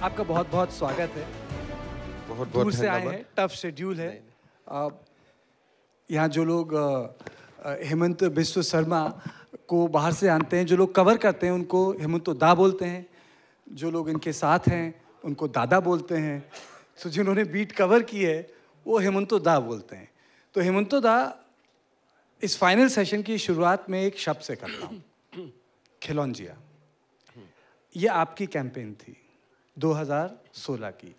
आपका बहुत बहुत स्वागत है। बहुत दूर बहुत से आए धन्यवाद। हैं, टफ शेड्यूल है। यहाँ जो लोग हेमंत बिस्व शर्मा को बाहर से आते हैं, जो लोग कवर करते हैं उनको हेमंतो दा बोलते हैं, जो लोग इनके साथ हैं उनको दादा बोलते हैं, तो जिन्होंने बीट कवर की है वो हेमंतो दा बोलते हैं। तो हेमंतो दा, इस फाइनल सेशन की शुरुआत में एक शब्द से करता हूँ, खिलौंजिया। ये आपकी कैंपेन थी 2016 की।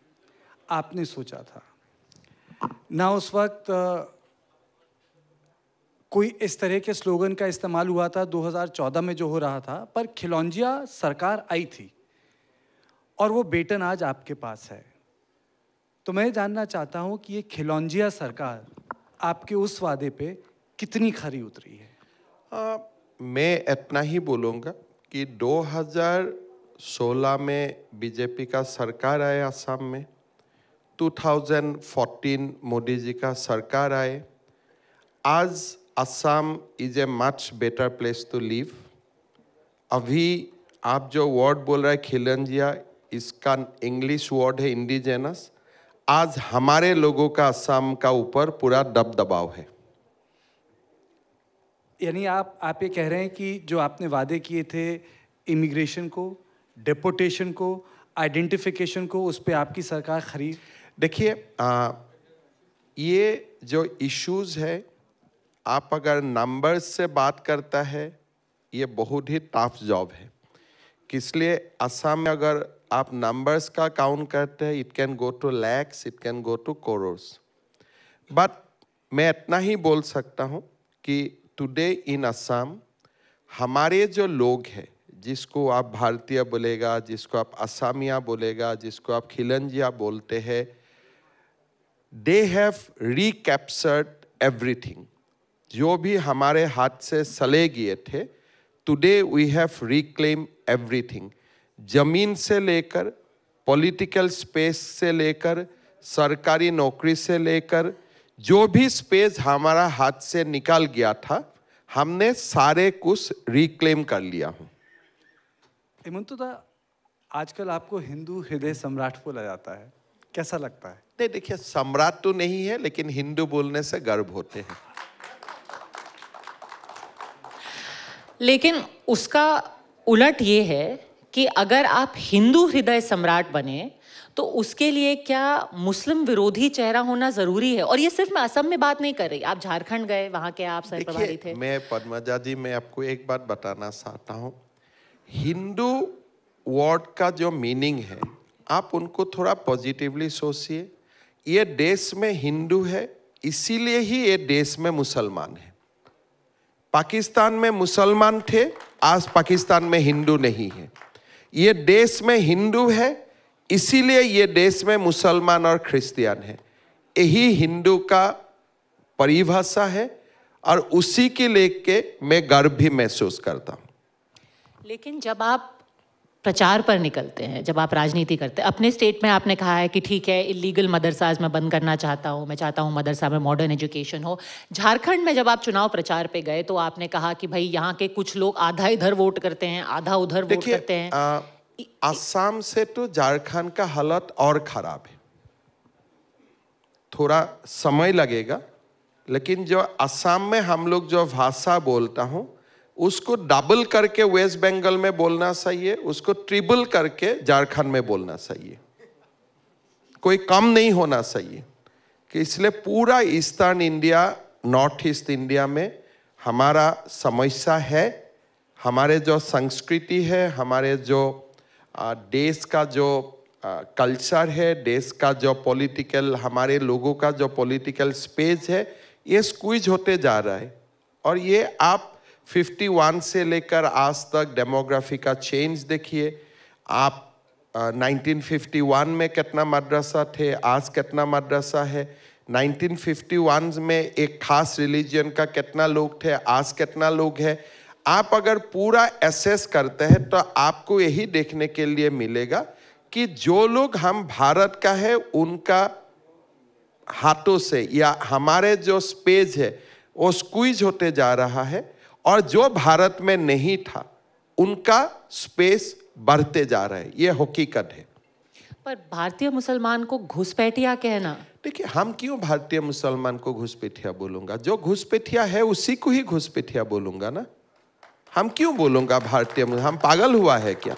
आपने सोचा था ना उस वक्त कोई इस तरह के स्लोगन का इस्तेमाल हुआ था 2014 में जो हो रहा था, पर खिलौंजिया सरकार आई थी और वो बेटन आज आपके पास है। तो मैं जानना चाहता हूं कि ये खिलौंजिया सरकार आपके उस वादे पे कितनी खरी उतरी है। मैं इतना ही बोलूँगा कि 2016 में बीजेपी का सरकार आया असम में, 2014 मोदी जी का सरकार आए। आज Assam is a much better place to live. अभी आप जो वर्ड बोल रहे हैं खिलौंजिया, इसका इंग्लिश वर्ड है इंडिजेनस। आज हमारे लोगों का असम का ऊपर पूरा दबदबाव है। यानी आप ये कह रहे हैं कि जो आपने वादे किए थे इमिग्रेशन को, डिपोटेशन को, आइडेंटिफिकेशन को, उस पे आपकी सरकार खरी। देखिए, ये जो इश्यूज है, आप अगर नंबर्स से बात करता है, ये बहुत ही टफ जॉब है। इसलिए असम में अगर आप नंबर्स का काउंट करते हैं, it can go to lakhs, it can go to crores. But मैं इतना ही बोल सकता हूँ कि टुडे इन असम हमारे जो लोग हैं, जिसको आप भारतीय बोलेगा, जिसको आप असमिया बोलेगा, जिसको आप खिलंजिया बोलते हैं, दे हैव रिकैप्चर्ड एवरीथिंग। जो भी हमारे हाथ से चले गए थे, today we have reclaim everything. जमीन से लेकर, पॉलिटिकल स्पेस से लेकर, सरकारी नौकरी से लेकर, जो भी स्पेस हमारा हाथ से निकल गया था, हमने सारे कुछ रिक्लेम कर लिया हूँ। हेमंतो दा, आजकल आपको हिंदू हृदय सम्राट बोला जाता है, कैसा लगता है? नहीं, देखिए, सम्राट तो नहीं है, लेकिन हिंदू बोलने से गर्व होते हैं। लेकिन उसका उलट ये है कि अगर आप हिंदू हृदय सम्राट बने तो उसके लिए क्या मुस्लिम विरोधी चेहरा होना जरूरी है? और ये सिर्फ मैं असम में बात नहीं कर रही, आप झारखंड गए, वहां के आप सर प्रभारी थे। मैं पद्मजा जी, मैं आपको एक बात बताना चाहता हूँ। हिंदू वर्ड का जो मीनिंग है, आप उनको थोड़ा पॉजिटिवली सोचिए। ये देश में हिंदू है, इसीलिए ही ये देश में मुसलमान है। पाकिस्तान में मुसलमान थे, आज पाकिस्तान में हिंदू नहीं है। ये देश में हिंदू है, इसीलिए ये देश में मुसलमान और क्रिश्चियन है। यही हिंदू का परिभाषा है और उसी के लेके मैं गर्व भी महसूस करता हूँ। लेकिन जब आप प्रचार पर निकलते हैं, जब आप राजनीति करते हैं, अपने स्टेट में आपने कहा है कि ठीक है, इलीगल मदरसाज मैं बंद करना चाहता हूँ, मैं चाहता हूँ मदरसा में मॉडर्न एजुकेशन हो। झारखंड में जब आप चुनाव प्रचार पे गए तो आपने कहा कि भाई यहाँ के कुछ लोग आधा इधर वोट करते हैं, आधा उधर वोट करते हैं। असम से तो झारखंड का हालत और खराब है। थोड़ा समय लगेगा, लेकिन जो असम में हम लोग जो भाषा बोलता हूँ, उसको डबल करके वेस्ट बंगाल में बोलना चाहिए, उसको ट्रिपल करके झारखंड में बोलना चाहिए। कोई कम नहीं होना चाहिए। कि इसलिए पूरा eastern India, north east India में हमारा समस्या है। हमारे जो संस्कृति है, हमारे जो देश का जो कल्चर है, देश का जो पॉलिटिकल, हमारे लोगों का जो पॉलिटिकल स्पेस है, ये स्क्वीज होते जा रहा है। और ये आप 51 से लेकर आज तक डेमोग्राफी का चेंज देखिए। आप 1951 में कितना मदरसा थे, आज कितना मदरसा है। 1951 में एक खास रिलीजन का कितना लोग थे, आज कितना लोग हैं। आप अगर पूरा एसेस करते हैं तो आपको यही देखने के लिए मिलेगा कि जो लोग हम भारत का है, उनका हाथों से या हमारे जो स्पेस है वो स्क्वीज होते जा रहा है, और जो भारत में नहीं था उनका स्पेस बढ़ते जा रहा है। ये हकीकत है। पर भारतीय मुसलमान को घुसपैठिया कहना, देखिए हम क्यों भारतीय मुसलमान को घुसपैठिया बोलूंगा? जो घुसपैठिया है उसी को ही घुसपैठिया बोलूंगा ना। हम क्यों बोलूंगा भारतीय? हम पागल हुआ है क्या?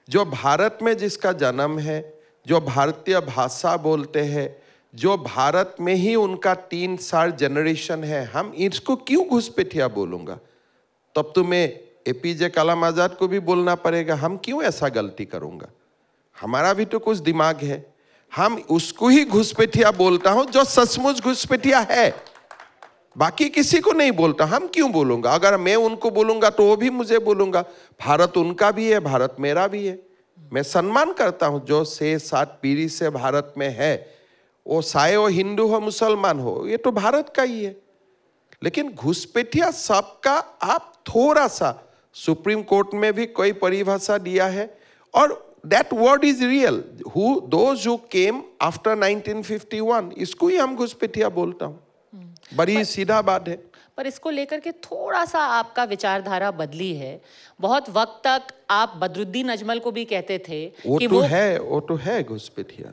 जो भारत में जिसका जन्म है, जो भारतीय भाषा बोलते हैं, जो भारत में ही उनका 3-4 जनरेशन है, हम इसको क्यों घुसपैठिया बोलूंगा? तब तो मैं एपीजे कलाम आजाद को भी बोलना पड़ेगा। हम क्यों ऐसा गलती करूंगा? हमारा भी तो कुछ दिमाग है। हम उसको ही घुसपैठिया बोलता हूं जो सचमुच घुसपैठिया है, बाकी किसी को नहीं बोलता। हम क्यों बोलूंगा? अगर मैं उनको बोलूंगा तो वो भी मुझे बोलूंगा। भारत उनका भी है, भारत मेरा भी है। मैं सम्मान करता हूं जो 6-7 पीढ़ी से भारत में है, वो चाहे वो हिंदू हो मुसलमान हो, ये तो भारत का ही है। लेकिन घुसपैठिया सबका आप थोड़ा सा, सुप्रीम कोर्ट में भी कोई परिभाषा दिया है, और that word is real, who those who came after 1951, इसको ही हम घुसपैठिया बोलता हूं। बड़ी सीधा बात है। पर इसको लेकर के थोड़ा सा आपका विचारधारा बदली है। बहुत वक्त तक आप बदरुद्दीन अजमल को भी कहते थे वो कि तो है घुसपैठिया।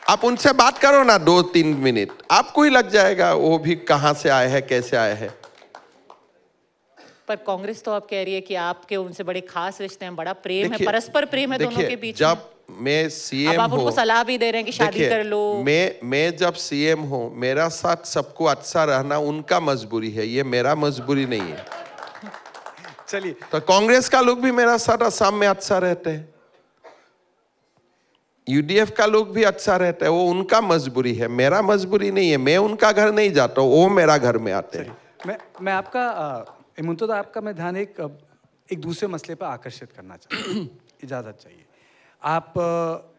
आप उनसे बात करो ना 2-3 मिनट, आपको ही लग जाएगा वो भी कहां से आए हैं, कैसे आए हैं। पर कांग्रेस तो अब कह रही है कि आपके उनसे बड़े खास रिश्ते हैं, बड़ा प्रेम है, परस्पर प्रेम है दोनों के बीच। जब मैं सीएम अब आप उनको सलाह भी दे रहे हैं कि शादी कर लो। मैं जब सीएम हूं, मेरा साथ सबको अच्छा रहना उनका मजबूरी है, ये मेरा मजबूरी नहीं है। चलिए, तो कांग्रेस का लोग भी मेरा साथ असम में अच्छा रहते हैं, यूडीएफ का लोग भी अच्छा रहता है, वो उनका मजबूरी है, मेरा मजबूरी नहीं है। मैं उनका घर नहीं जाता हूँ, वो मेरा घर में आते हैं। मैं आपका हेमंतो दा, आपका मैं ध्यान एक दूसरे मसले पर आकर्षित करना चाहता हूँ। इजाज़त चाहिए। आप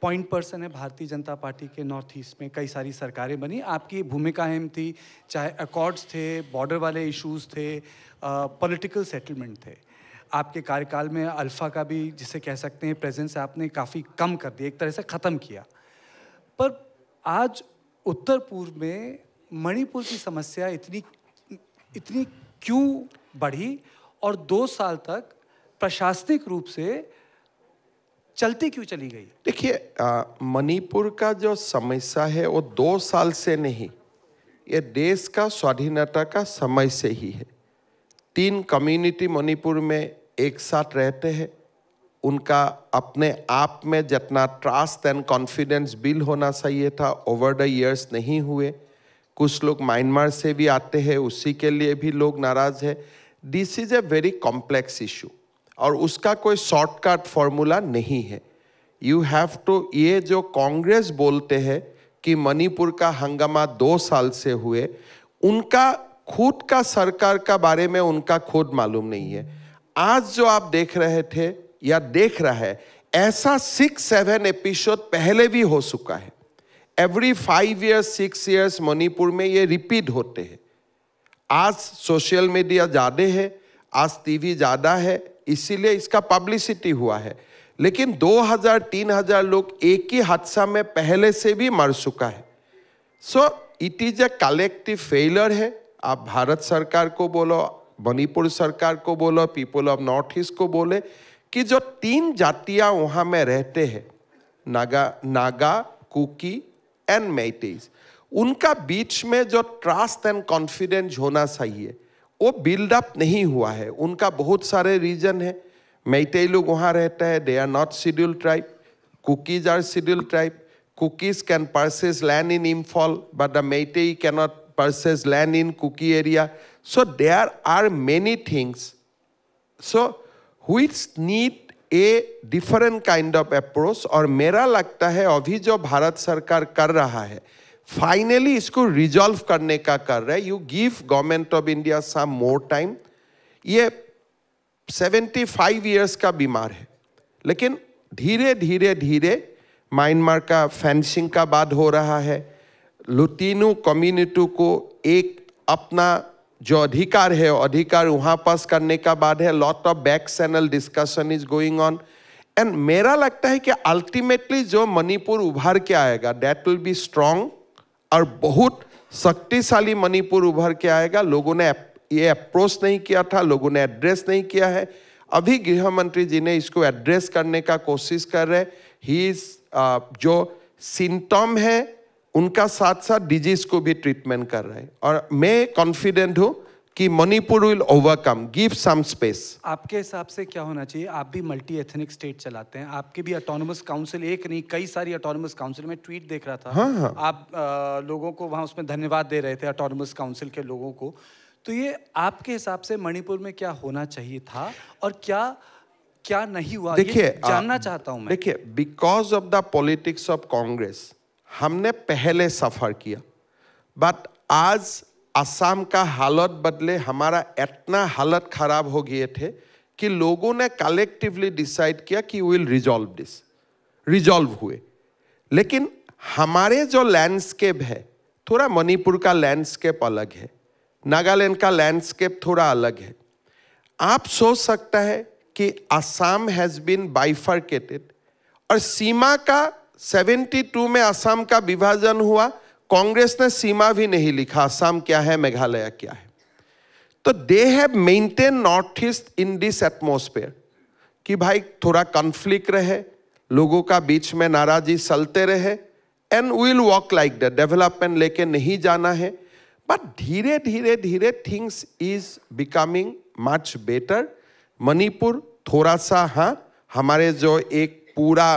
पॉइंट पर्सन है भारतीय जनता पार्टी के नॉर्थ ईस्ट में, कई सारी सरकारें बनी, आपकी भूमिका अहम थी, चाहे अकॉर्ड्स थे, बॉर्डर वाले इश्यूज थे, पॉलिटिकल सेटलमेंट थे। आपके कार्यकाल में अल्फा का भी, जिसे कह सकते हैं, प्रेजेंस आपने काफ़ी कम कर दिया, एक तरह से ख़त्म किया। पर आज उत्तर पूर्व में मणिपुर की समस्या इतनी क्यों बढ़ी और 2 साल तक प्रशासनिक रूप से चलती क्यों चली गई? देखिए, मणिपुर का जो समस्या है वो 2 साल से नहीं, ये देश का स्वाधीनता का समय से ही है। 3 कम्युनिटी मणिपुर में एक साथ रहते हैं, उनका अपने आप में जितना ट्रस्ट एंड कॉन्फिडेंस बिल्ड होना चाहिए था, ओवर द इयर्स नहीं हुए। कुछ लोग म्यांमार से भी आते हैं, उसी के लिए भी लोग नाराज है। This is a very complex issue और उसका कोई शॉर्टकट फॉर्मूला नहीं है। यू हैव टू, ये जो कांग्रेस बोलते हैं कि मणिपुर का हंगामा 2 साल से हुए, उनका खुद का सरकार का बारे में उनका खुद मालूम नहीं है। आज जो आप देख रहे थे या देख रहा है, ऐसा 6-7 एपिसोड पहले भी हो चुका है। एवरी 5 years 6 years मणिपुर में ये रिपीट होते हैं। आज सोशल मीडिया ज़्यादा है, आज टीवी ज़्यादा है, इसीलिए इसका पब्लिसिटी हुआ है। लेकिन 2000-3000 लोग एक ही हादसा में पहले से भी मर चुका है। So it is a collective failure है। आप भारत सरकार को बोलो, मणिपुर सरकार को बोलो, पीपल ऑफ नॉर्थ ईस्ट को बोले कि जो 3 जातियां वहां में रहते हैं, नागा, कुकी एंड मेइतेइज, उनका बीच में जो ट्रस्ट एंड कॉन्फिडेंस होना चाहिए वो बिल्डअप नहीं हुआ है। उनका बहुत सारे रीजन है। मेइतेई लोग वहाँ रहते हैं, they are not scheduled tribe, Kukis are scheduled tribe. Kukis can purchase land in Imphal, but the Meitei cannot purchase land in Kuki area. So there are many things, so which need a different kind of approach. और मेरा लगता है अभी जो भारत सरकार कर रहा है, फाइनली इसको रिजॉल्व करने का कर रहा है। You give government of India some more time. ये 75 years का बीमार है, लेकिन धीरे धीरे म्यांमार का फेंसिंग का बात हो रहा है। लुटीनू कम्युनिटी को एक अपना जो अधिकार है, अधिकार वहाँ पास करने का बाद है। Lot of back channel discussion is going on and मेरा लगता है कि अल्टीमेटली जो मणिपुर उभर के आएगा, दैट विल बी स्ट्रॉन्ग और बहुत शक्तिशाली मणिपुर उभर के आएगा। लोगों ने ये अप्रोच नहीं किया था, लोगों ने एड्रेस नहीं किया है। अभी गृह मंत्री जी ने इसको एड्रेस करने का कोशिश कर रहे हैं। ही जो सिम्टम है उनका साथ साथ डिजीज को भी ट्रीटमेंट कर रहे हैं, और मैं कॉन्फिडेंट हूं कि Manipur will overcome, give some space. आपके हिसाब से क्या होना चाहिए? आप भी मल्टी एथनिक स्टेट चलाते हैं, आपके भी ऑटोनोमस काउंसिल, एक नहीं कई सारी ऑटोनोमस काउंसिल, में ट्वीट देख रहा था। हाँ। आप लोगों को वहाँ उसमें धन्यवाद दे रहे थे ऑटोनोमस काउंसिल के लोगों को। तो ये आपके हिसाब से मणिपुर में क्या होना चाहिए था और क्या क्या नहीं हुआ? देखिए, जानना चाहता हूँ मैं। देखिए, because of the politics of Congress हमने पहले सफर किया, बट आज असम का हालत बदले हमारा इतना हालत खराब हो गए थे कि लोगों ने कलेक्टिवली डिसाइड किया कि विल रिजॉल्व दिस, रिजॉल्व हुए। लेकिन हमारे जो लैंडस्केप है, थोड़ा मणिपुर का लैंडस्केप अलग है, नागालैंड का लैंडस्केप थोड़ा अलग है। आप सोच सकता है कि असम हैज बीन बाइफर्केटेड, और सीमा का 72 में असम का विभाजन हुआ, कांग्रेस ने सीमा भी नहीं लिखा, असम क्या है, मेघालय क्या है। तो they have maintain north east in this atmosphere कि भाई थोड़ा कॉन्फ्लिक्ट रहे, लोगों का बीच में नाराजी चलते रहे, and will walk like that, development लेके नहीं जाना है। बट धीरे धीरे धीरे things is becoming much better. Manipur थोड़ा सा, हाँ, हमारे जो एक पूरा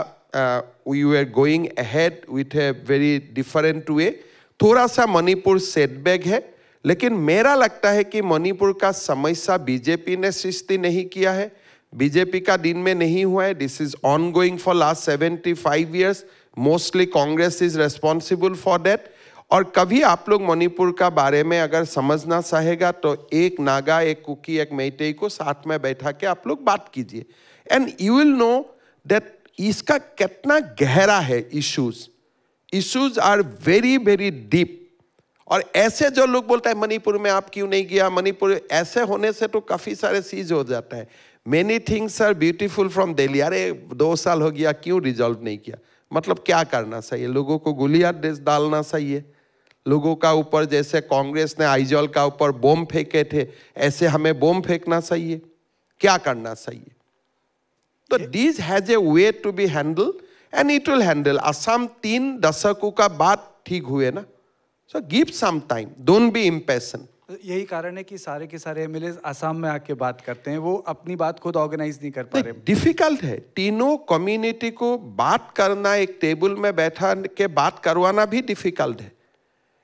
we were going ahead with a very different way, थोड़ा सा मणिपुर सेटबैक है। लेकिन मेरा लगता है कि मणिपुर का समस्या बीजेपी ने सृष्टि नहीं किया है, बीजेपी का दिन में नहीं हुआ है। This is on going for last 75 years, mostly Congress is responsible for that. और कभी आप लोग मणिपुर का बारे में अगर समझना चाहेगा तो एक नागा, एक कुकी, एक मैतेई को साथ में बैठा के आप लोग बात कीजिए, and you will know that इसका कितना गहरा है। Issues are very very deep. और ऐसे जो लोग बोलता है मणिपुर में आप क्यों नहीं गया, मणिपुर, ऐसे होने से तो काफी सारे चीज हो जाता है। Many things are beautiful from Delhi. अरे 2 साल हो गया, क्यों रिजॉल्व नहीं किया? मतलब क्या करना चाहिए? लोगों को गोलियां डालना चाहिए लोगों का ऊपर? जैसे कांग्रेस ने आइजॉल का ऊपर बम फेंके थे, ऐसे हमें बम फेंकना चाहिए? क्या करना चाहिए? तो this has a way to be handle, and it will handle. Assam 3 दशकों का बाद ठीक हुए ना, so give some time, don't be impatient. यही कारण है कि सारे के सारे एमएलए असम में आके बात करते हैं, वो अपनी बात खुद ऑर्गेनाइज नहीं कर पा रहे। डिफिकल्ट है, तीनों कम्युनिटी को बात करना, एक टेबल में बैठा के बात करवाना भी डिफिकल्ट है।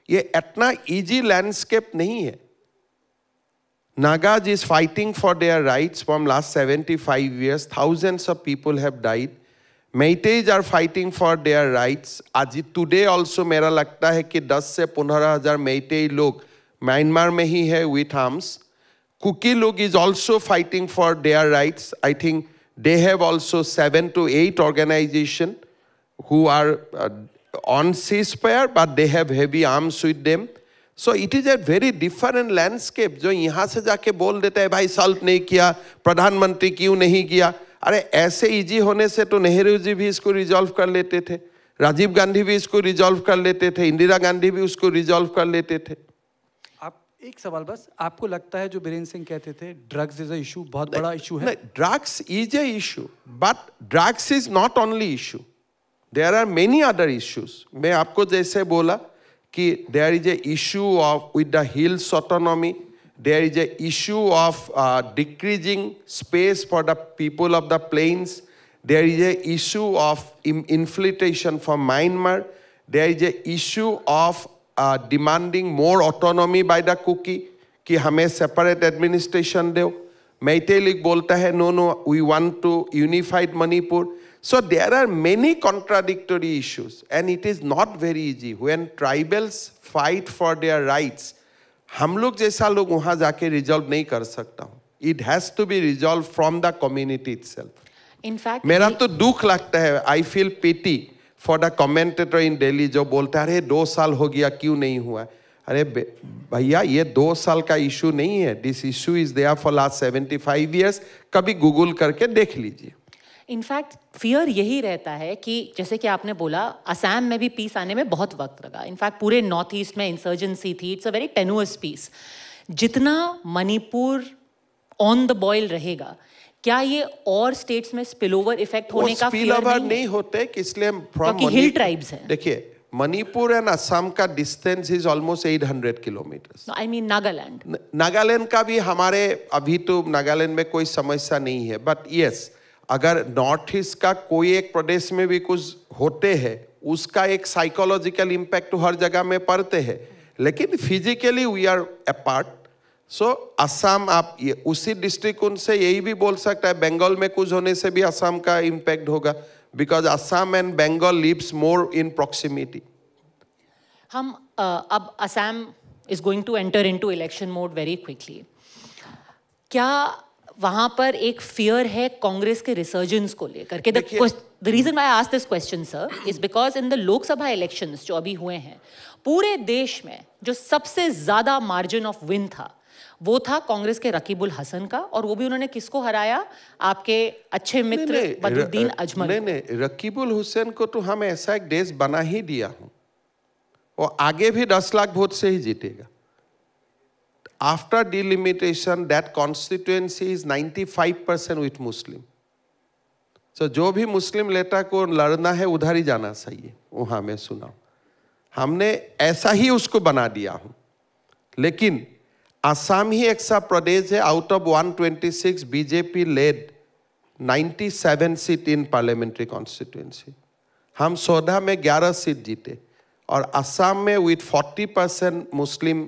ये इतना इजी लैंडस्केप नहीं है। Nagas is fighting for their rights from last 75 years. Thousands of people have died. Meiteis are fighting for their rights. आज today also मेरा लगता है कि 10 से 15,000 मेइतेई लोग म्यांमार में ही है with arms. कुकी लोग is also fighting for their rights. I think they have also 7 to 8 organizations who are on ceasefire, but they have heavy arms with them. So it is a very different landscape. जो यहाँ से जाके बोल देता है भाई solve नहीं किया, प्रधानमंत्री क्यों नहीं किया। अरे ऐसे इजी होने से तो नेहरू जी भी इसको रिजॉल्व कर लेते थे, राजीव गांधी भी इसको रिजॉल्व कर लेते थे, इंदिरा गांधी भी उसको रिजॉल्व कर लेते थे। आप एक सवाल बस, आपको लगता है जो बीरेन्द्र सिंह कहते थे ड्रग्स इज अ इशू, बहुत बड़ा इशू है? Drugs is a issue, but drugs is not only issue, there are many other issues. मैं आपको जैसे बोला कि there is a issue of with the hills autonomy, there is a issue of decreasing space for the people of the plains, there is a issue of infiltration from Myanmar, there is a issue of demanding more autonomy by the Kuki कि हमें separate administration दो। Meitei league बोलता है no we want to unified Manipur. So there are many contradictory issues, and it is not very easy when tribals fight for their rights. हम लोग जैसा लोग वहाँ जाके रिजॉल्व नहीं कर सकता हूँ। It has to be resolved from the community itself. In fact, मेरा तो दुख लगता है, I feel pity for the commentator in Delhi जो बोलता है अरे 2 साल हो गया क्यों नहीं हुआ। अरे भैया ये 2 साल का इशू नहीं है, this issue is there for last 75 years। कभी गूगल करके देख लीजिए। इनफैक्ट फियर यही रहता है कि जैसे कि आपने बोला असम में भी पीस आने में बहुत वक्त लगा। इनफैक्ट पूरे नॉर्थ ईस्ट में इंसर्जेंसी थी, it's a very tenuous peace. जितना मणिपुर ऑन द बॉयल रहेगा, क्या ये और स्टेट्स में स्पिल ओवर इफेक्ट होने का स्पिल फियर ओवर नहीं नहीं होते, इसलिए क्योंकि हिल ट्राइब्स हैं। देखिए मणिपुर एंड असम का distance is almost 800 kilometre. I mean Nagaland. Nagaland का भी हमारे अभी तो नागालैंड में कोई समस्या नहीं है, बट यस अगर नॉर्थ ईस्ट का कोई एक प्रदेश में भी कुछ होते हैं उसका एक साइकोलॉजिकल इम्पैक्ट तो हर जगह में पड़ते हैं, लेकिन फिजिकली वी आर अपार्ट। सो असम आप ये उसी दृष्टिकोण से यही भी बोल सकता है बंगाल में कुछ होने से भी असम का इम्पैक्ट होगा, because Assam and Bengal lives more in proximity. हम अब Assam is going to enter into election mode very quickly. क्या वहां पर एक फियर है कांग्रेस के रिसर्जेंस को लेकर के? The reason I ask this question sir is because in the Lok Sabha elections जो अभी हुए हैं पूरे देश में जो सबसे ज्यादा मार्जिन ऑफ विन था वो था कांग्रेस के रकीबुल हसन का, और वो भी उन्होंने किसको हराया? आपके अच्छे मित्र बदरुद्दीन अजमल। नहीं, रकीबुल हुसैन को तो हम ऐसा एक देश बना ही दिया हूं, वो आगे भी 10 लाख वोट से ही जीतेगा। After delimitation that constituency is 95% with Muslim. So जो भी मुस्लिम नेता को लड़ना है उधर ही जाना चाहिए, वहां मैं सुना हमने ऐसा ही उसको बना दिया हूं। लेकिन असम ही एक सा प्रदेश है out of 126 BJP lead 97 seat in parliamentary constituency. हम 14 में 11 सीट जीते, और असम में विथ 40% मुस्लिम,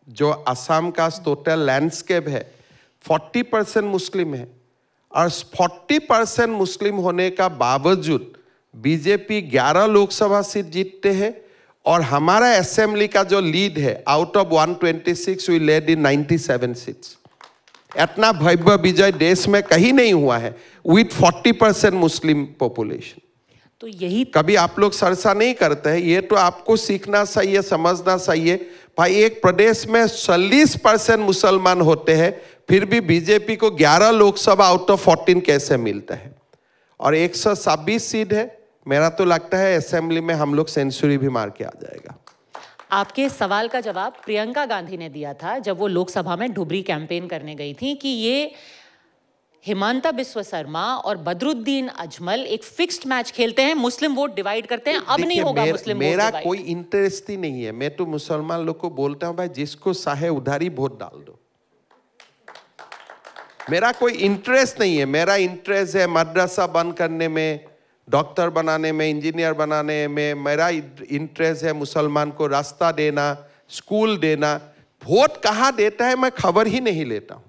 जो असम का टोटल लैंडस्केप है 40% मुस्लिम है, और 40% मुस्लिम होने का बावजूद बीजेपी 11 लोकसभा सीट जीतते हैं, और हमारा असेंबली का जो लीड है out of 126 we led in 97 seats. इतना भव्य विजय देश में कहीं नहीं हुआ है विथ 40% मुस्लिम पॉपुलेशन। तो यही कभी आप लोग चर्चा नहीं करते हैं, ये तो आपको सीखना चाहिए, समझना चाहिए। भाई एक प्रदेश में 40% मुसलमान होते हैं, फिर भी बीजेपी को 11 लोकसभा आउट ऑफ 14 कैसे मिलता है, और 126 सीट है। मेरा तो लगता है असेंबली में हम लोग सेंचुरी भी मार के आ जाएगा। आपके सवाल का जवाब प्रियंका गांधी ने दिया था जब वो लोकसभा में ढुबरी कैंपेन करने गई थी कि ये हिमांता बिस्व शर्मा और बदरुद्दीन अजमल एक फिक्स्ड मैच खेलते हैं, मुस्लिम वोट डिवाइड करते हैं, अब नहीं होगा मुस्लिम वोट मेरा डिवाइड। कोई इंटरेस्ट ही नहीं है। मैं तो मुसलमान लोग को बोलता हूं भाई जिसको चाहे उधर ही वोट डाल दो। मेरा कोई इंटरेस्ट नहीं है। मेरा इंटरेस्ट है मदरसा बंद करने में, डॉक्टर बनाने में, इंजीनियर बनाने में। मेरा इंटरेस्ट है मुसलमान को रास्ता देना, स्कूल देना। वोट कहाँ देता है मैं खबर ही नहीं लेता हूँ।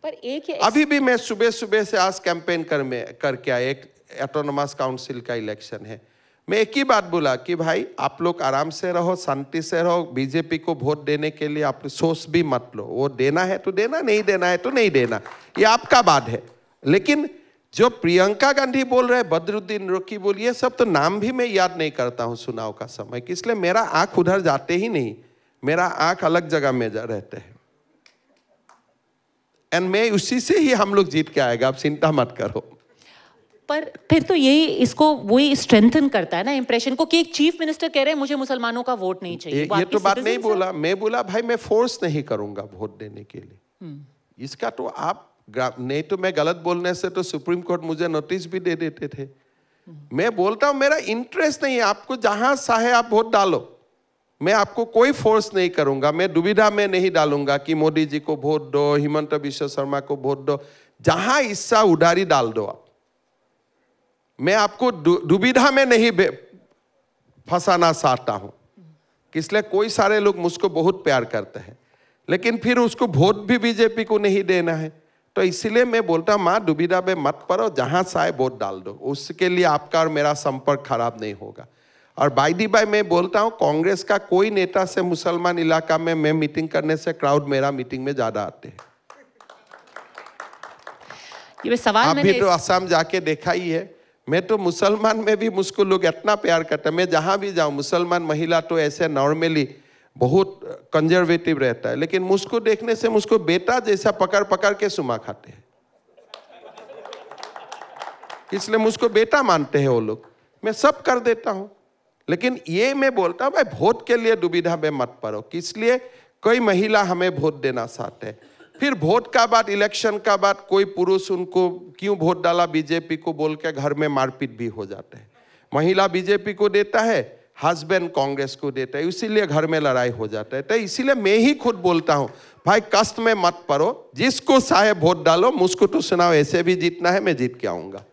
पर एक अभी भी मैं सुबह सुबह से आज कैंपेन करके आया, एक ऑटोनोमस काउंसिल का इलेक्शन है। मैं एक ही बात बोला कि भाई आप लोग आराम से रहो, शांति से रहो। बीजेपी को वोट देने के लिए आप सोच भी मत लो। वो देना है तो देना, नहीं देना है तो नहीं देना, ये आपका बात है। लेकिन जो प्रियंका गांधी बोल रहे हैं, बदरुद्दीन रकीबुल, ये सब तो नाम भी मैं याद नहीं करता हूँ चुनाव का समय, इसलिए मेरा आंख उधर जाते ही नहीं। मेरा आंख अलग जगह में रहते हैं, एंड मैं उसी से ही हम लोग जीत के आएगा, आप चिंता मत करो। पर फिर तो यही इसको वही स्ट्रेंथन करता है ना इंप्रेशन को कि एक चीफ मिनिस्टर कह रहे हैं मुझे मुसलमानों का वोट नहीं चाहिए। ये तो बात नहीं बोला। मैं बोला भाई मैं फोर्स नहीं करूंगा वोट देने के लिए। इसका तो आप नहीं, तो मैं गलत बोलने से तो सुप्रीम कोर्ट मुझे नोटिस भी दे देते थे। मैं बोलता हूं मेरा इंटरेस्ट नहीं है, आपको जहां चाहे आप वोट डालो, मैं आपको कोई फोर्स नहीं करूंगा। मैं दुविधा में नहीं डालूंगा कि मोदी जी को वोट दो, हिमंत बिस्व शर्मा को वोट दो। जहां इच्छा उधारी डाल दो आप। मैं आपको दुविधा में नहीं फंसाना चाहता हूं, इसलिए कोई सारे लोग मुझको बहुत प्यार करते हैं, लेकिन फिर उसको वोट भी बीजेपी को नहीं देना है। तो इसलिए मैं बोलता हूं मां दुविधा में मत पड़ो, जहां चाहे वोट डाल दो। उसके लिए आपका और मेरा संपर्क खराब नहीं होगा। और बाय दी बाय मैं बोलता हूं कांग्रेस का कोई नेता से मुसलमान इलाका में मैं मीटिंग करने से क्राउड मेरा मीटिंग में ज्यादा आते हैं। ये सवाल आप भी तो असम जाके देखा ही है। मैं तो मुसलमान में भी मुझको लोग इतना प्यार करते हैं। मैं जहां भी जाऊं मुसलमान महिला तो ऐसे नॉर्मली बहुत कंजर्वेटिव रहता है, लेकिन मुझको देखने से मुझको बेटा जैसा पकड़ पकड़ के सुमा खाते हैं, इसलिए मुझको बेटा मानते हैं वो लोग। मैं सब कर देता हूं, लेकिन ये मैं बोलता हूं भाई वोट के लिए दुविधा में मत पड़ो। इसलिए कोई महिला हमें वोट देना चाहते हैं, फिर वोट का बाद, इलेक्शन का बाद कोई पुरुष उनको क्यों वोट डाला बीजेपी को बोल के घर में मारपीट भी हो जाता है। महिला बीजेपी को देता है, हस्बैंड कांग्रेस को देता है, इसीलिए घर में लड़ाई हो जाता है। तो इसीलिए मैं ही खुद बोलता हूं, भाई कष्ट में मत पड़ो, जिसको चाहे वोट डालो, मुझको तो सुनाओ, ऐसे भी जीतना है, मैं जीत के आऊंगा।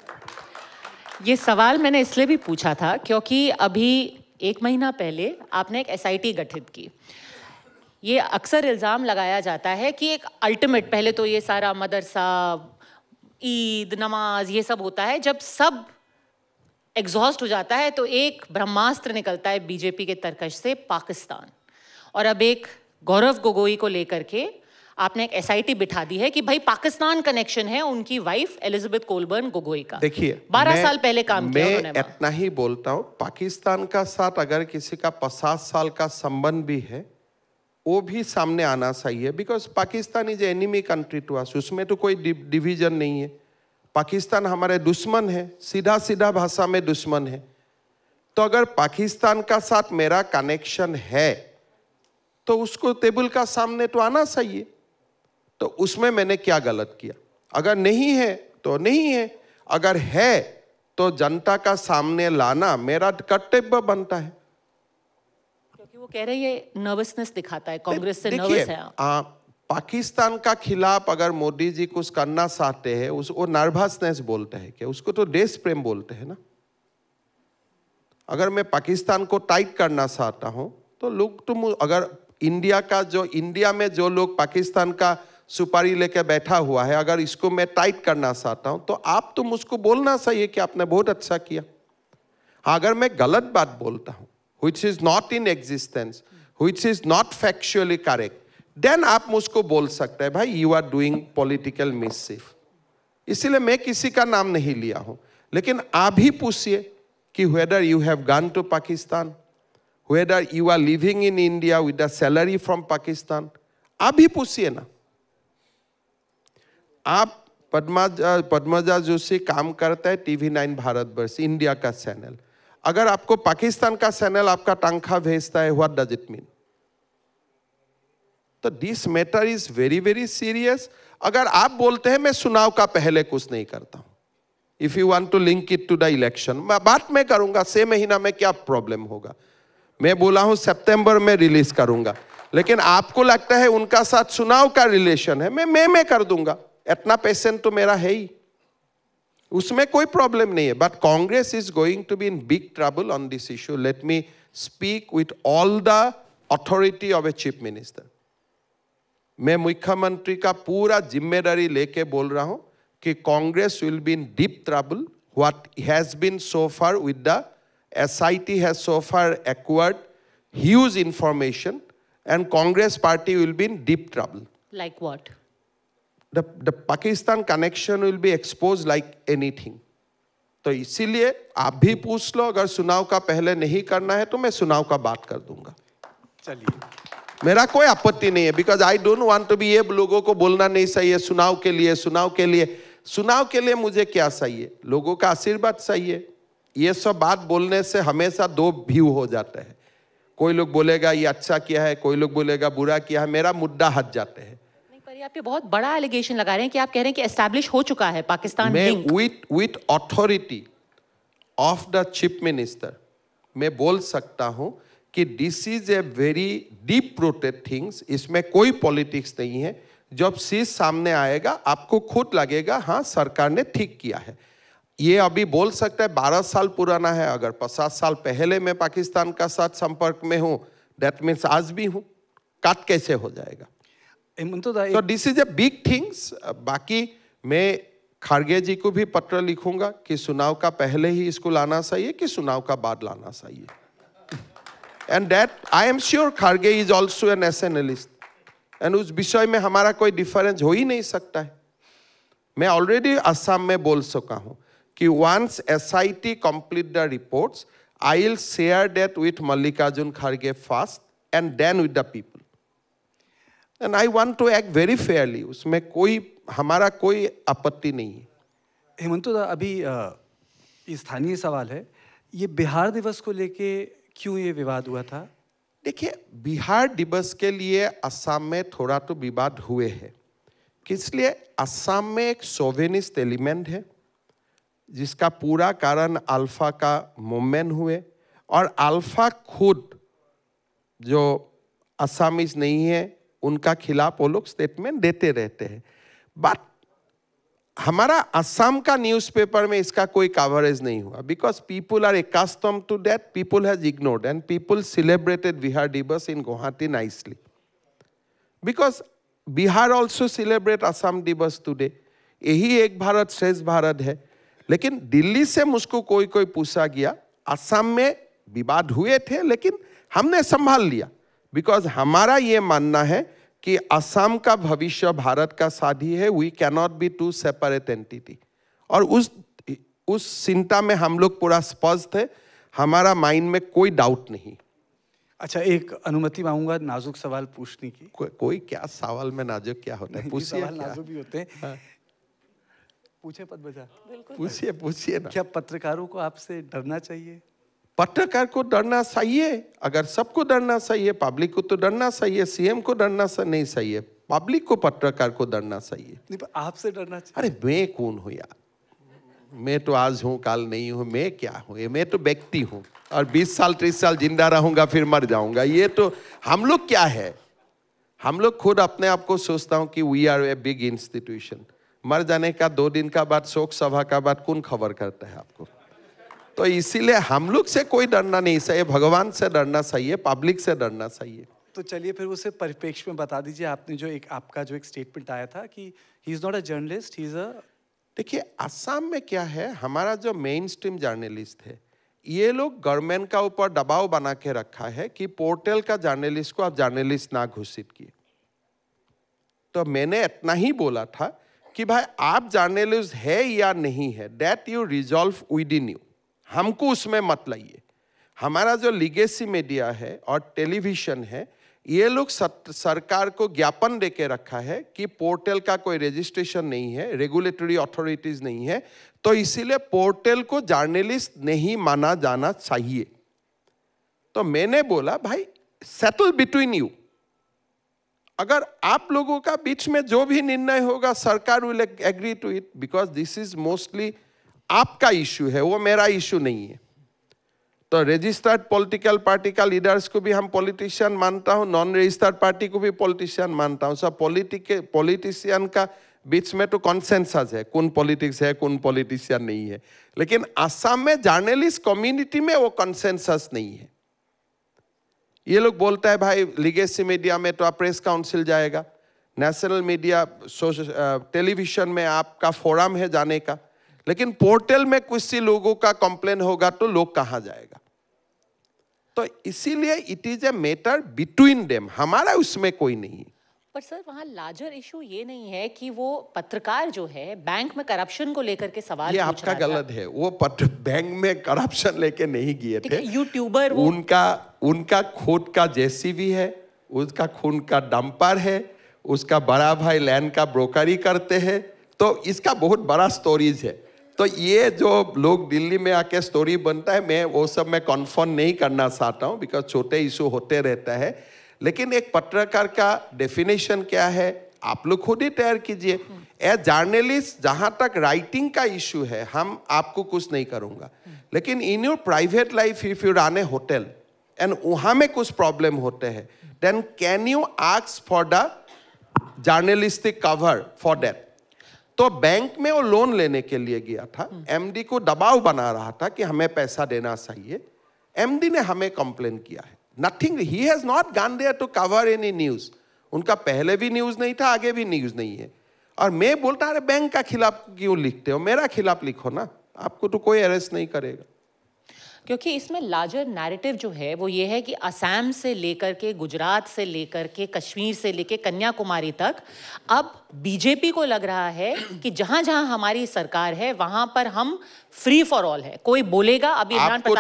ये सवाल मैंने इसलिए भी पूछा था क्योंकि अभी 1 महीना पहले आपने एक SIT गठित की। ये अक्सर इल्ज़ाम लगाया जाता है कि एक अल्टीमेट, पहले तो ये सारा मदरसा, ईद, नमाज, ये सब होता है, जब सब एग्जॉस्ट हो जाता है तो एक ब्रह्मास्त्र निकलता है बीजेपी के तरकश से, पाकिस्तान। और अब एक गौरव गोगोई को लेकर के आपने एक SIT बिठा दी है कि भाई पाकिस्तान कनेक्शन है उनकी वाइफ एलिजाबेथ कोलबर्न गोगोई का। देखिए 12 साल पहले काम किया उन्होंने। मैं इतना ही बोलता हूं, पाकिस्तान का साथ अगर किसी का 50 साल का संबंध भी है, वो भी सामने आना चाहिए, because Pakistan is enemy country to us. उसमें तो कोई डिवीजन नहीं है। पाकिस्तान हमारे दुश्मन है, सीधा सीधा भाषा में दुश्मन है। तो अगर पाकिस्तान का साथ मेरा कनेक्शन है तो उसको टेबल का सामने तो आना चाहिए। तो उसमें मैंने क्या गलत किया? अगर नहीं है तो नहीं है, अगर है तो जनता का सामने लाना मेरा कर्तव्य बनता है। क्योंकि वो कह रहे हैं ये नर्वसनेस दिखाता है, कांग्रेस से नर्वस है। पाकिस्तान का खिलाफ अगर मोदी जी कुछ करना चाहते हैं, वो नर्वसनेस बोलते हैं क्या? उसको तो देश प्रेम बोलते हैं ना। अगर मैं पाकिस्तान को टाइट करना चाहता हूं तो लोग तो, अगर इंडिया में जो लोग पाकिस्तान का सुपारी लेके बैठा हुआ है, अगर इसको मैं टाइट करना चाहता हूं तो आप तो मुझको बोलना चाहिए कि आपने बहुत अच्छा किया। अगर मैं गलत बात बोलता हूं, which is not in existence, which is not factually correct, then आप मुझको बोल सकते हैं भाई you are doing political mischief। इसलिए मैं किसी का नाम नहीं लिया हूं, लेकिन आप ही पूछिए कि whether you have gone to Pakistan, whether you are living in India with a salary from Pakistan, आप ही पूछिए ना। आप पद्मजा जोशी काम करता है TV9 भारतवर्ष, इंडिया का चैनल। अगर आपको पाकिस्तान का चैनल आपका तनख्वाह भेजता है, व्हाट डज इट मीन? तो this matter is very very serious. अगर आप बोलते हैं मैं चुनाव का पहले कुछ नहीं करता हूं, if you want to link it to the election, बात मैं करूंगा 6 महीना में क्या प्रॉब्लम होगा। मैं बोला हूं सितंबर में रिलीज करूंगा, लेकिन आपको लगता है उनका साथ चुनाव का रिलेशन है, मैं कर दूंगा। इतना पेशेंट तो मेरा है ही, उसमें कोई प्रॉब्लम नहीं है। But Congress is going to be in big trouble on this issue. Let me speak with all the authority of a chief minister. मैं मुख्यमंत्री का पूरा जिम्मेदारी लेके बोल रहा हूं कि Congress will be in deep trouble. What has been so far with the SIT has so far acquired huge information, and Congress party will be in deep trouble. Like what? The Pakistan connection will be exposed like anything. तो इसीलिए आप भी पूछ लो, अगर चुनाव का पहले नहीं करना है तो मैं चुनाव का बात कर दूंगा। चलिए, मेरा कोई आपत्ति नहीं है, because I don't want to be, ये लोगों को बोलना नहीं चाहिए चुनाव के लिए। चुनाव के लिए मुझे क्या चाहिए? लोगों का आशीर्वाद चाहिए। ये सब बात बोलने से हमेशा 2 व्यू हो जाते हैं। कोई लोग बोलेगा ये अच्छा किया है, कोई लोग बोलेगा बुरा किया है, मेरा मुद्दा हट जाते हैं। नहीं, पर आप ये बहुत बड़ा एलिगेशन लगा रहे हैं कि आप कह रहे हैं कि एस्टैब्लिश हो चुका है पाकिस्तान लिंक। मैं with authority of the chief minister मैं बोल सकता हूं कि this is a very deep rooted things. इसमें कोई पॉलिटिक्स नहीं है। जब चीज सामने आएगा आपको खुद लगेगा हाँ सरकार ने ठीक किया है। ये अभी बोल सकता है 12 साल पुराना है, अगर 50 साल पहले मैं पाकिस्तान का साथ संपर्क में हूं, दैट मीन्स आज भी हूं। काट कैसे हो जाएगा? तो this is a big things. बाकी मैं खारगे जी को भी पत्र लिखूंगा कि चुनाव का पहले ही इसको लाना चाहिए कि चुनाव का बाद लाना चाहिए। And that I am sure Kharge is also an analyst, and उस विषय में हमारा कोई डिफरेंस हो ही नहीं सकता है। मैं ऑलरेडी असम में बोल सका हूं कि once SIT complete the reports, I will share that with Mallikarjun Kharge first and then with the people. And I want to act very fairly. उसमें हमारा कोई आपत्ति नहीं है। हेमंत दा, अभी ये स्थानीय सवाल है, ये बिहार दिवस को लेके क्यों ये विवाद हुआ था? देखिए, बिहार दिवस के लिए असम में थोड़ा तो विवाद हुए हैं, इसलिए असम में एक सोवेनिस्ट एलिमेंट है जिसका पूरा कारण अल्फा का मूवमेंट हुए, और अल्फा खुद जो असमीज नहीं है उनका खिलाफ वो लोग स्टेटमेंट देते रहते हैं। बट हमारा असम का न्यूज़पेपर में इसका कोई कवरेज नहीं हुआ, because people are accustomed to that, people has ignored and people celebrated Bihar Diwas in Guwahati nicely, because Bihar also celebrate Assam Diwas today. यही एक भारत श्रेष्ठ भारत है। लेकिन दिल्ली से मुझको कोई कोई पूछा गया, असम में विवाद हुए थे लेकिन हमने संभाल लिया, बिकॉज हमारा ये मानना है कि असम का भविष्य भारत का साथी है। We cannot be two separate entity, और उस चिंता में हम लोग पूरा स्पष्ट है, हमारा माइंड में कोई डाउट नहीं। अच्छा, एक अनुमति मांगूंगा नाजुक सवाल पूछने की। कोई क्या सवाल में नाजुक क्या होता है, पूछिए। सवाल नाजुक भी होते हैं। हाँ। पूछे पद बजा, पूछिए पूछिए ना। क्या पत्रकारों को आपसे डरना चाहिए? पत्रकार को डरना चाहिए, अगर सबको डरना चाहिए, पब्लिक को तो डरना चाहिए, सीएम को डरना नहीं चाहिए, पब्लिक को पत्रकार को डरना चाहिए। नहीं, पर आपसे डरना चाहिए। अरे मैं कौन हूँ यार, मैं तो आज हूँ काल नहीं हूँ, मैं क्या हूँ, मैं तो व्यक्ति हूँ, और 20 साल 30 साल जिंदा रहूंगा फिर मर जाऊंगा। ये तो हम लोग क्या है, हम लोग खुद अपने आप को सोचता हूँ कि we are a big institution. मर जाने का 2 दिन का बाद, शोक सभा का बाद कौन खबर करता है आपको? तो इसीलिए हम लोग से कोई डरना नहीं चाहिए, भगवान से डरना चाहिए, पब्लिक से डरना चाहिए। तो चलिए फिर उसे परिप्रेक्ष्य में बता दीजिए। आपने जो आपका जो एक स्टेटमेंट आया था कि he is not a journalist, he is a. देखिए असम में क्या है, हमारा जो मेन स्ट्रीम जर्नलिस्ट है, ये लोग गवर्नमेंट का ऊपर दबाव बना के रखा है कि पोर्टल का जर्नलिस्ट को आप जर्नलिस्ट ना घोषित किए। तो मैंने इतना ही बोला था कि भाई आप जर्नलिस्ट है या नहीं है, that you resolve with in you, हमको उसमें मत लाइए। हमारा जो लीगेसी मीडिया है और टेलीविजन है, ये लोग सरकार को ज्ञापन देके रखा है कि पोर्टल का कोई रजिस्ट्रेशन नहीं है, रेगुलेटरी अथॉरिटीज नहीं है, तो इसीलिए पोर्टल को जर्नलिस्ट नहीं माना जाना चाहिए। तो मैंने बोला भाई सेटल बिटवीन यू, अगर आप लोगों का बीच में जो भी निर्णय होगा सरकार will agree to it, because this is mostly आपका इशू है, वो मेरा इशू नहीं है। तो रजिस्टर्ड पॉलिटिकल पार्टी का लीडर्स को भी हम पॉलिटिशियन मानता हूं, नॉन रजिस्टर्ड पार्टी को भी पॉलिटिशियन मानता हूं। सब पॉलिटिशियन का बीच में तो कॉन्सेंसस है, कौन पॉलिटिक्स है कौन पॉलिटिशियन नहीं है। लेकिन असम में जर्नलिस्ट कम्युनिटी में वो कॉन्सेंसस नहीं है। ये लोग बोलता है भाई लीगेसी मीडिया में तो आप प्रेस काउंसिल जाएगा, नेशनल मीडिया टेलीविजन में आपका फोरम है जाने का, लेकिन पोर्टल में कुछ सी लोगों का कंप्लेन होगा तो लोग कहां जाएगा। तो इसीलिए it is a matter between them, हमारा उसमें कोई नहीं। पर सर वहाँ लार्जर इशू ये नहीं है कि वो पत्रकार जो है बैंक में करप्शन को लेकर के सवाल ये पूछ आपका रहा था। गलत है, वो बैंक में करप्शन लेके नहीं गए थे। यूट्यूबर उनका खुद का जेसीबी है, उसका खून का डंपर है, उसका बड़ा भाई लैंड का ब्रोकरी करते हैं, तो इसका बहुत बड़ा स्टोरीज है। तो ये जो लोग दिल्ली में आके स्टोरी बनता है, मैं वो सब में कन्फर्म नहीं करना चाहता हूँ, बिकॉज छोटे इशू होते रहता है। लेकिन एक पत्रकार का डेफिनेशन क्या है आप लोग खुद ही तैयार कीजिए। ए जर्नलिस्ट, जहां तक राइटिंग का इशू है हम आपको कुछ नहीं करूंगा, लेकिन in your private life if you run a hotel and वहां में कुछ प्रॉब्लम होते हैं, then can you ask for the journalistic cover for that. तो बैंक में वो लोन लेने के लिए गया था, एमडी को दबाव बना रहा था कि हमें पैसा देना चाहिए, एमडी ने हमें कंप्लेन किया है। Nothing, he has not gone there to cover any news. उनका पहले भी न्यूज नहीं था, आगे भी न्यूज नहीं है। और मैं बोलता अरे बैंक का खिलाफ क्यों लिखते हो, मेरा खिलाफ लिखो ना, आपको तो कोई अरेस्ट नहीं करेगा। क्योंकि इसमें लार्जर नैरेटिव जो है वो ये है कि असम से लेकर के, गुजरात से लेकर के, कश्मीर से लेकर कन्याकुमारी तक अब बीजेपी को लग रहा है कि जहां जहां हमारी सरकार है वहां पर हम फ्री फॉर ऑल है, कोई बोलेगा। अभी आपको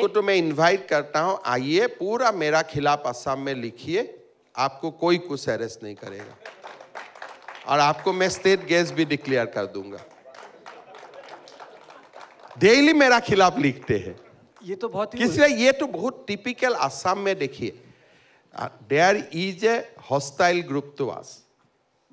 तो मैं इनवाइट करता हूं, आइए पूरा मेरा खिलाफ असम में लिखिए, आपको कोई कुछ अरेस्ट नहीं करेगा, और आपको मैं स्टेट गेस्ट भी डिक्लेयर कर दूंगा। डेली मेरा खिलाफ लिखते हैं। ये तो बहुत ही इसलिए ये तो बहुत टिपिकल असम में देखिए, there is a hostile group to us,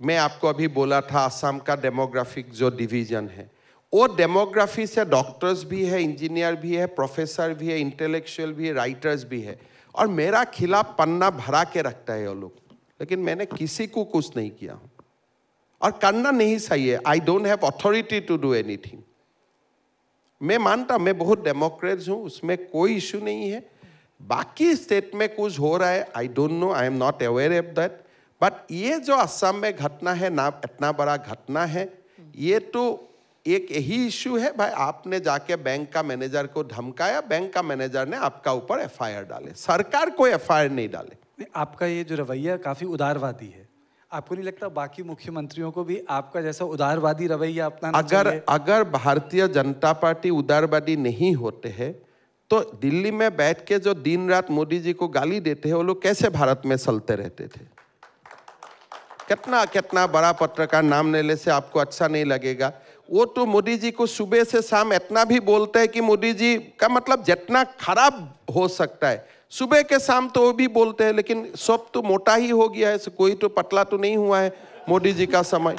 मैं आपको अभी बोला था असम का डेमोग्राफिक जो डिवीजन है, वो डेमोग्राफी से डॉक्टर्स भी है, इंजीनियर भी है, प्रोफेसर भी है, इंटेलेक्चुअल भी है, राइटर्स भी है, और मेरा खिलाफ पन्ना भरा के रखता है वो लोग, लेकिन मैंने किसी को कुछ नहीं किया और करना नहीं सही है। I don't have authority to do anything. मैं मानता मैं बहुत डेमोक्रेट हूँ, उसमें कोई इशू नहीं है। बाकी स्टेट में कुछ हो रहा है, I don't know, I am not aware of that, but ये जो असम में घटना है ना, इतना बड़ा घटना है, ये तो एक यही इशू है भाई, आपने जाके बैंक का मैनेजर को धमकाया, बैंक का मैनेजर ने आपका ऊपर एफआईआर डाले, सरकार कोई एफआईआर नहीं डाले। आपका ये जो रवैया काफी उदारवादी है, आपको नहीं लगता बाकी मुख्यमंत्रियों को भी आपका जैसा उदारवादी रवैया अपनाना चाहिए? अगर भारतीय जनता पार्टी उदारवादी नहीं होते हैं तो दिल्ली में बैठ के जो दिन रात मोदी जी को गाली देते हैं वो लोग कैसे भारत में चलते रहते थे? कितना कितना बड़ा पत्रकार नाम लेने से आपको अच्छा नहीं लगेगा, वो तो मोदी जी को सुबह से शाम इतना भी बोलते हैं कि मोदी जी का मतलब जितना खराब हो सकता है सुबह के शाम तो वो भी बोलते हैं, लेकिन सब तो मोटा ही हो गया है, कोई तो पतला तो नहीं हुआ है मोदी जी का समय।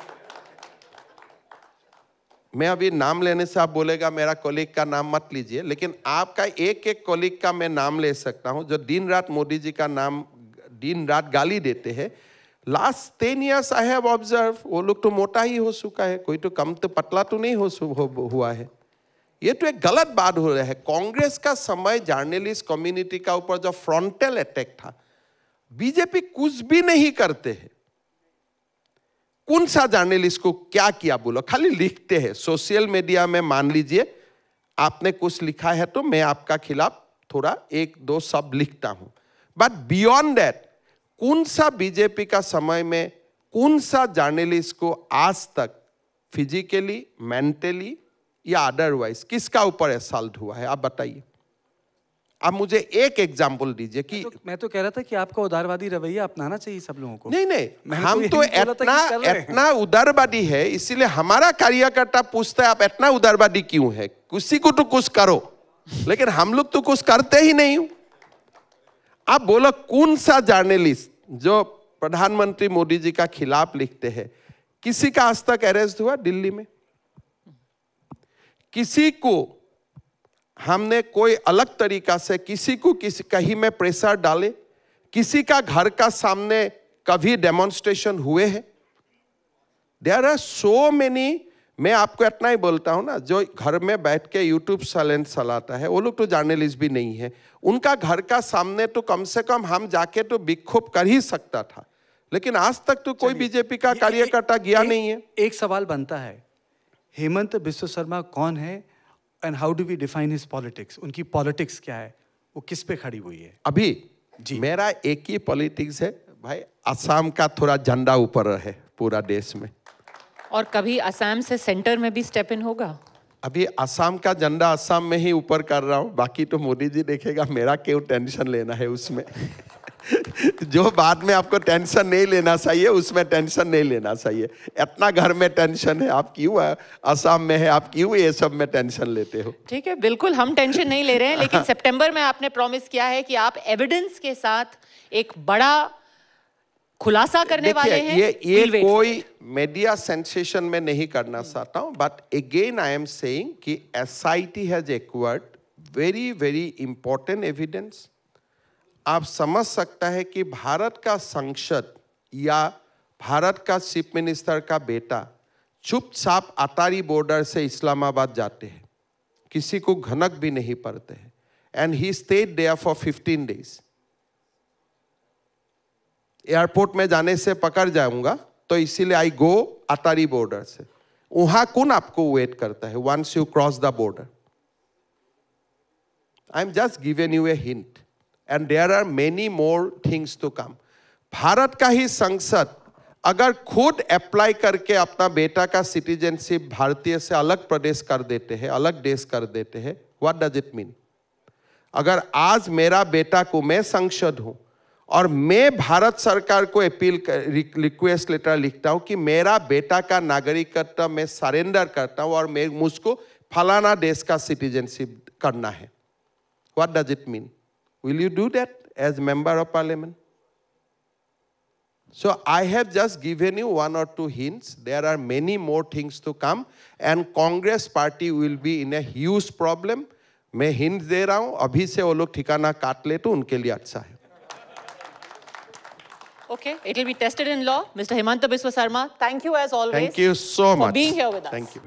मैं अभी नाम लेने से आप बोलेगा मेरा कॉलीग का नाम मत लीजिए, लेकिन आपका एक एक कॉलीग का मैं नाम ले सकता हूं जो दिन रात मोदी जी का नाम दिन रात गाली देते हैं। Last 10 years I have observe, वो लोग तो मोटा ही हो चुका है, कोई तो कम तो पतला तो नहीं हुआ है। ये तो एक गलत बात हो रहा है। कांग्रेस का समय जर्नलिस्ट कम्युनिटी का ऊपर जो फ्रंटल अटैक था, बीजेपी कुछ भी नहीं करते हैं। कौन सा जर्नलिस्ट को क्या किया बोलो, खाली लिखते हैं सोशल मीडिया में। मान लीजिए आपने कुछ लिखा है तो मैं आपका खिलाफ थोड़ा 1-2 शब्द लिखता हूं, बट बियॉन्ड दैट कौन सा बीजेपी का समय में कौन सा जर्नलिस्ट को आज तक फिजिकली, मेंटली या अदरवाइज किसका ऊपर असॉल्ट हुआ है? आप बताइए। आप मुझे एक एग्जाम्पल दीजिए कि मैं तो कह रहा था कि आपका उदारवादी रवैया अपनाना चाहिए सब लोगों को। नहीं, हम तो इतना उदारवादी है, इसीलिए हमारा कार्यकर्ता पूछता है आप इतना उदारवादी क्यों है, किसी को तो कुछ करो, लेकिन हम लोग तो कुछ करते ही नहीं हूं। आप बोलो कौन सा जर्नलिस्ट जो प्रधानमंत्री मोदी जी का खिलाफ लिखते हैं, किसी का आज तक अरेस्ट हुआ दिल्ली में? किसी को हमने कोई अलग तरीका से किसी को कहीं में प्रेशर डाले? किसी का घर का सामने कभी डेमोन्स्ट्रेशन हुए हैं? There are so many. मैं आपको इतना ही बोलता हूं ना, जो घर में बैठ के यूट्यूब चैनल चलाता है वो लोग तो जर्नलिस्ट भी नहीं है। उनका घर का सामने तो कम से कम हम जाके तो विक्षोभ कर ही सकता था, लेकिन आज तक तो कोई बीजेपी का कार्यकर्ता गया नहीं है। एक सवाल बनता है, हेमंत बिस्व शर्मा कौन है and how do we define his politics? उनकी पॉलिटिक्स क्या है, वो किस पे खड़ी हुई है? अभी जी मेरा एक ही पॉलिटिक्स है भाई, असम का थोड़ा झंडा ऊपर रहे पूरा देश में। और कभी असम से सेंटर में भी स्टेप इन होगा? अभी असम का झंडा असम में ही ऊपर कर रहा हूं, बाकी तो मोदी जी देखेगा, मेरा क्यों टेंशन लेना है उसमें। जो बाद में आपको टेंशन नहीं लेना चाहिए उसमें टेंशन नहीं लेना चाहिए। इतना घर में टेंशन है, आप क्यों असम में है, आप क्यों ये सब में टेंशन लेते हो? ठीक है, बिल्कुल हम टेंशन नहीं ले रहे हैं, लेकिन सितंबर में आपने प्रॉमिस किया है कि आप एविडेंस के साथ एक बड़ा खुलासा करने वाले हैं। ये कोई मीडिया सेंसेशन में नहीं करना चाहता हूं, but again I am saying कि SIT has acquired very very important evidence. आप समझ सकता है कि भारत का संसद या भारत का चीफ मिनिस्टर का बेटा चुपचाप अटारी बॉर्डर से इस्लामाबाद जाते हैं, किसी को घनक भी नहीं पड़ते हैं, and he stayed there for 15 days। Airport में जाने से पकड़ जाऊंगा तो इसीलिए आई गो अटारी बॉर्डर से। वहां कौन आपको वेट करता है once you cross the border? I am just given you a hint and there are many more things to come. Bharat का ही संसद अगर खुद अप्लाई करके अपना बेटा का सिटीजनशिप भारतीय से अलग प्रदेश कर देते हैं, अलग देश कर देते हैं, व्हाट डज इट मीन? अगर आज मेरा बेटा को, मैं संसद हूं और मैं भारत सरकार को अपील रिक्वेस्ट लेटर लिखता हूं कि मेरा बेटा का नागरिकत्व मैं सरेंडर करता हूं और मैं मुझको फलाना देश का सिटीजनशिप करना है, what does it mean? Will you do that as member of parliament? So I have just given you 1 or 2 hints. There are many more things to come, and Congress party will be in a huge problem. मैं hint दे रहा हूँ, अभी से वो लोग ठिकाना काट ले तो उनके लिए अच्छा है. Okay, it will be tested in law. Mr. Himanta Biswa Sarma, thank you as always. Thank you so much for being here with us. Thank you.